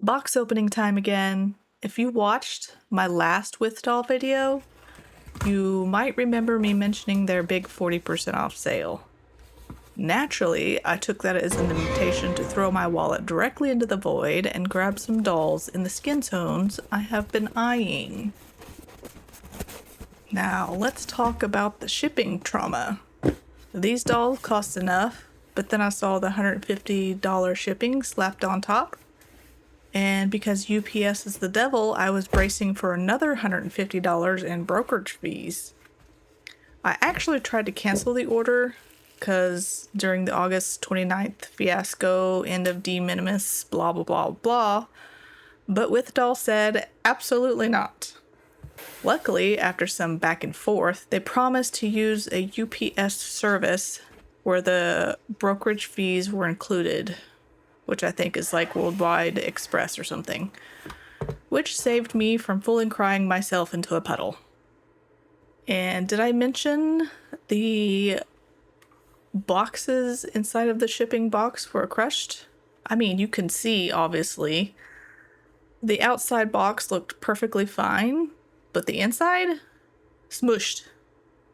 Box opening time again. If you watched my last Withdoll video, you might remember me mentioning their big 40% off sale. Naturally, I took that as an invitation to throw my wallet directly into the void and grab some dolls in the skin tones I have been eyeing. Now, let's talk about the shipping trauma. These dolls cost enough, but then I saw the $150 shipping slapped on top. And because UPS is the devil, I was bracing for another $150 in brokerage fees. I actually tried to cancel the order because during the August 29th fiasco, end of de minimis, blah, blah, blah, blah. But Withdoll said, absolutely not. Luckily, after some back and forth, they promised to use a UPS service where the brokerage fees were included, which I think is like Worldwide Express or something, which saved me from fully crying myself into a puddle. And did I mention the boxes inside of the shipping box were crushed? I mean, you can see, obviously. The outside box looked perfectly fine, but the inside? Smooshed.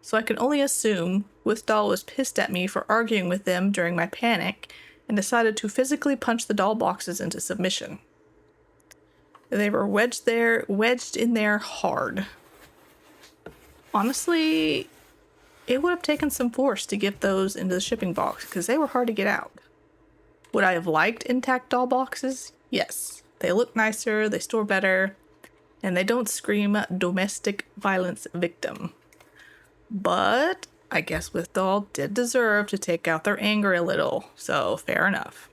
So I can only assume Withdoll was pissed at me for arguing with them during my panic and decided to physically punch the doll boxes into submission. They were wedged in there hard. Honestly, it would have taken some force to get those into the shipping box because they were hard to get out. Would I have liked intact doll boxes? Yes. They look nicer, they store better, and they don't scream domestic violence victim. But I guess Withdoll did deserve to take out their anger a little, so fair enough.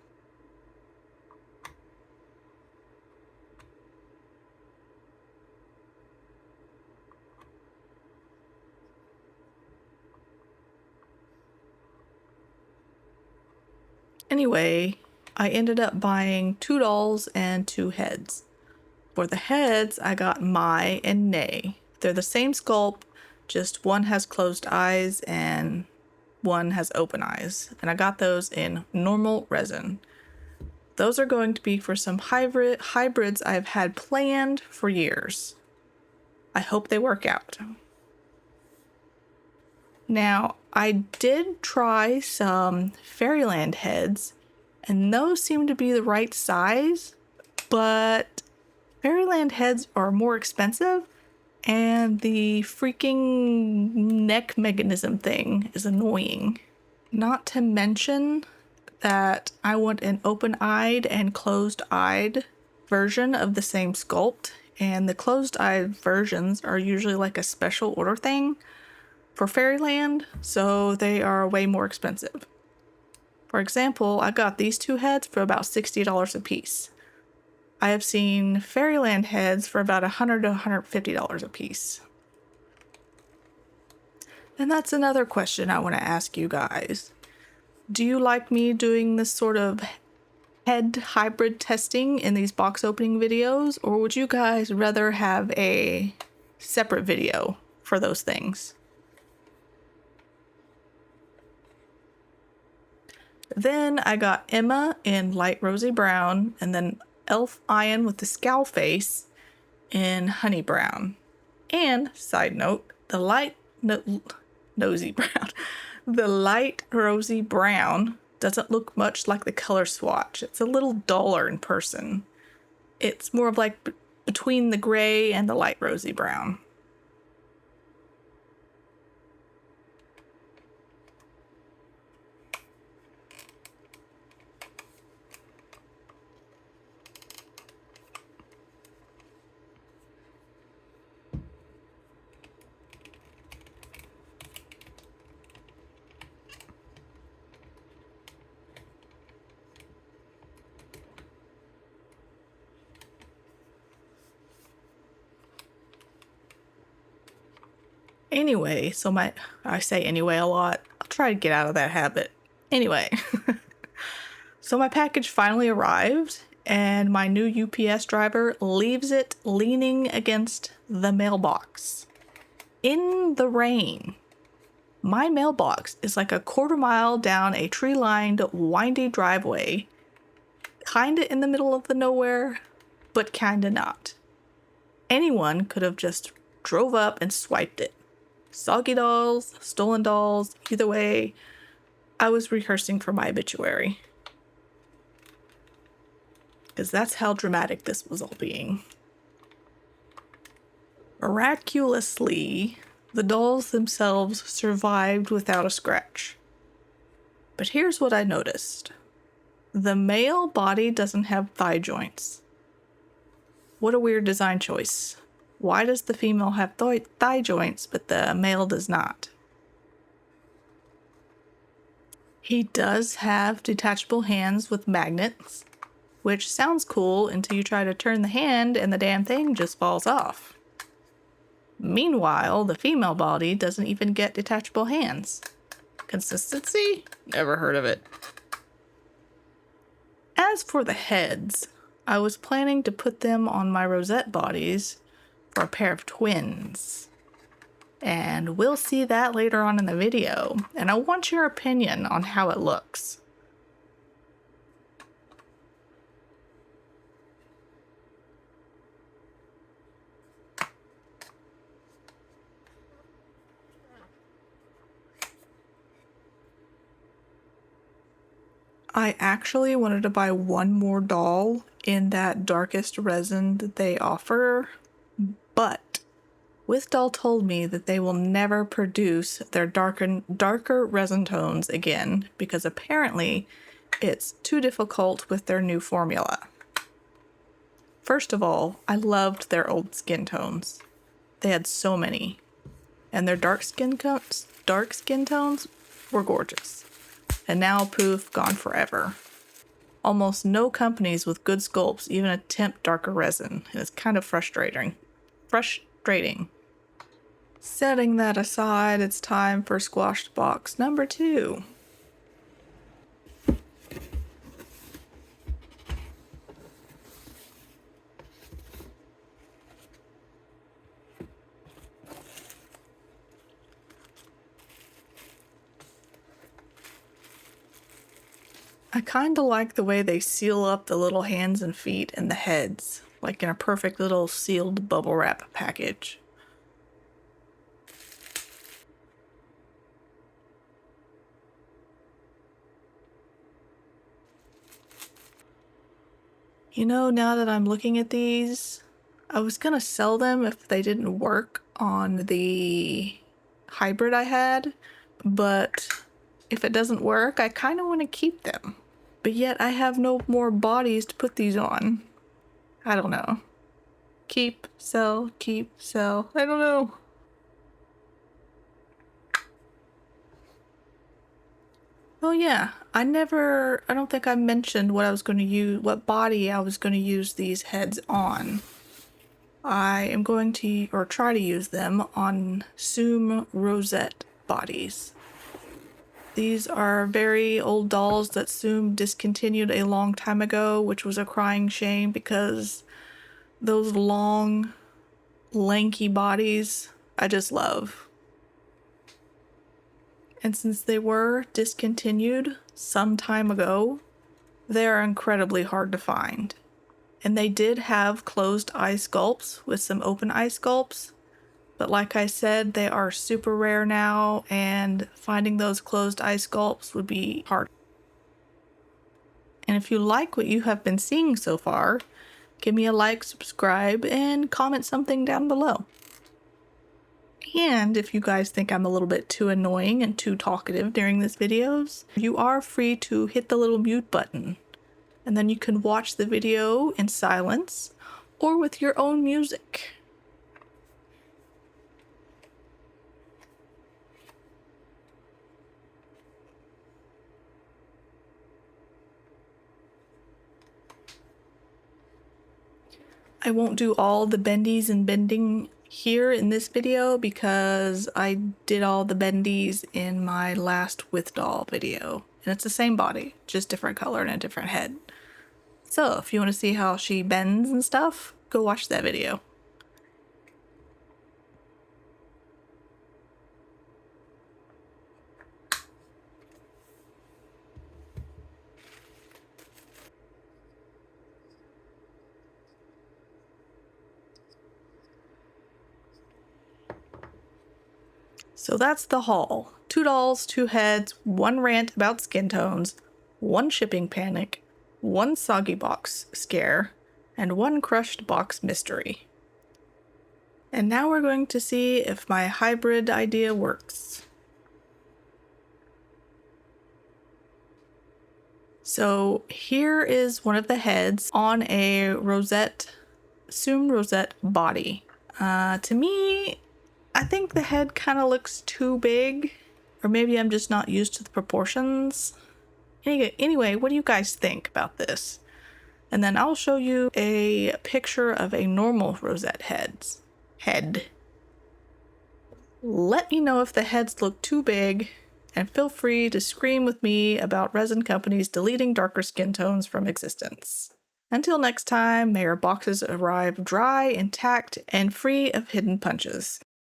Anyway, I ended up buying 2 dolls and 2 heads. For the heads, I got Mai and Nay. They're the same sculpt, just one has closed eyes and one has open eyes. And I got those in normal resin. Those are going to be for some hybrids I've had planned for years. I hope they work out. Now, I did try some Fairyland heads, and those seem to be the right size, but Fairyland heads are more expensive, and the freaking neck mechanism thing is annoying. Not to mention that I want an open-eyed and closed-eyed version of the same sculpt, and the closed-eyed versions are usually like a special order thing for Fairyland, so they are way more expensive. For example, I got these 2 heads for about $60 a piece. I have seen Fairyland heads for about $100 to $150 a piece. And that's another question I want to ask you guys. Do you like me doing this sort of head hybrid testing in these box opening videos, or would you guys rather have a separate video for those things? Then I got Emma in light rosy brown, and then Elf Ian with the scowl face in honey brown. And, side note, the light nosy brown. The light rosy brown doesn't look much like the color swatch. It's a little duller in person. It's more of like between the gray and the light rosy brown. Anyway, I say anyway a lot. I'll try to get out of that habit. Anyway, so my package finally arrived, and my new UPS driver leaves it leaning against the mailbox. In the rain. My mailbox is like a quarter-mile down a tree-lined, windy driveway, kinda in the middle of the nowhere, but kinda not. Anyone could have just drove up and swiped it. Soggy dolls, stolen dolls, either way, I was rehearsing for my obituary. Because that's how dramatic this was all being. Miraculously, the dolls themselves survived without a scratch. But here's what I noticed. The male body doesn't have thigh joints. What a weird design choice. Why does the female have thigh joints, but the male does not? He does have detachable hands with magnets, which sounds cool until you try to turn the hand and the damn thing just falls off. Meanwhile, the female body doesn't even get detachable hands. Consistency? Never heard of it. As for the heads, I was planning to put them on my Rosette bodies for a pair of twins. And we'll see that later on in the video, and I want your opinion on how it looks. I actually wanted to buy one more doll in that darkest resin that they offer, but Withdoll told me that they will never produce their darker resin tones again because apparently it's too difficult with their new formula. First of all, I loved their old skin tones. They had so many, and their dark skin tones were gorgeous. And now poof, gone forever. Almost no companies with good sculpts even attempt darker resin, and it's kind of frustrating. Setting that aside, it's time for squashed box number 2. I kinda like the way they seal up the little hands and feet and the heads, like in a perfect little sealed bubble wrap package. You know, now that I'm looking at these, I was gonna sell them if they didn't work on the hybrid I had, but if it doesn't work, I kinda want to keep them. But yet I have no more bodies to put these on. I don't know. Keep, sell, I don't know. Oh yeah, I don't think I mentioned what body I was going to use these heads on. I am going to, or try to use them on Zoom Rosette bodies. These are very old dolls that Zoom discontinued a long time ago, which was a crying shame because those long, lanky bodies I just love. And since they were discontinued some time ago, they are incredibly hard to find. And they did have closed eye sculpts with some open eye sculpts, but like I said, they are super rare now, and finding those closed eye sculpts would be hard. And if you like what you have been seeing so far, give me a like, subscribe, and comment something down below. And if you guys think I'm a little bit too annoying and too talkative during these videos, you are free to hit the little mute button. And then you can watch the video in silence or with your own music. I won't do all the bendies and bending here in this video because I did all the bendies in my last Withdoll video. And it's the same body, just different color and a different head. So if you want to see how she bends and stuff, go watch that video. So that's the haul. 2 dolls, 2 heads, 1 rant about skin tones, 1 shipping panic, 1 soggy box scare, and 1 crushed box mystery. And now we're going to see if my hybrid idea works. So here is one of the heads on a Rosette, assumed Rosette body. To me, I think the head kind of looks too big, or maybe I'm just not used to the proportions. Anyway, what do you guys think about this? And then I'll show you a picture of a normal Rosette head. Let me know if the heads look too big, and feel free to scream with me about resin companies deleting darker skin tones from existence. Until next time, may your boxes arrive dry, intact, and free of hidden punches.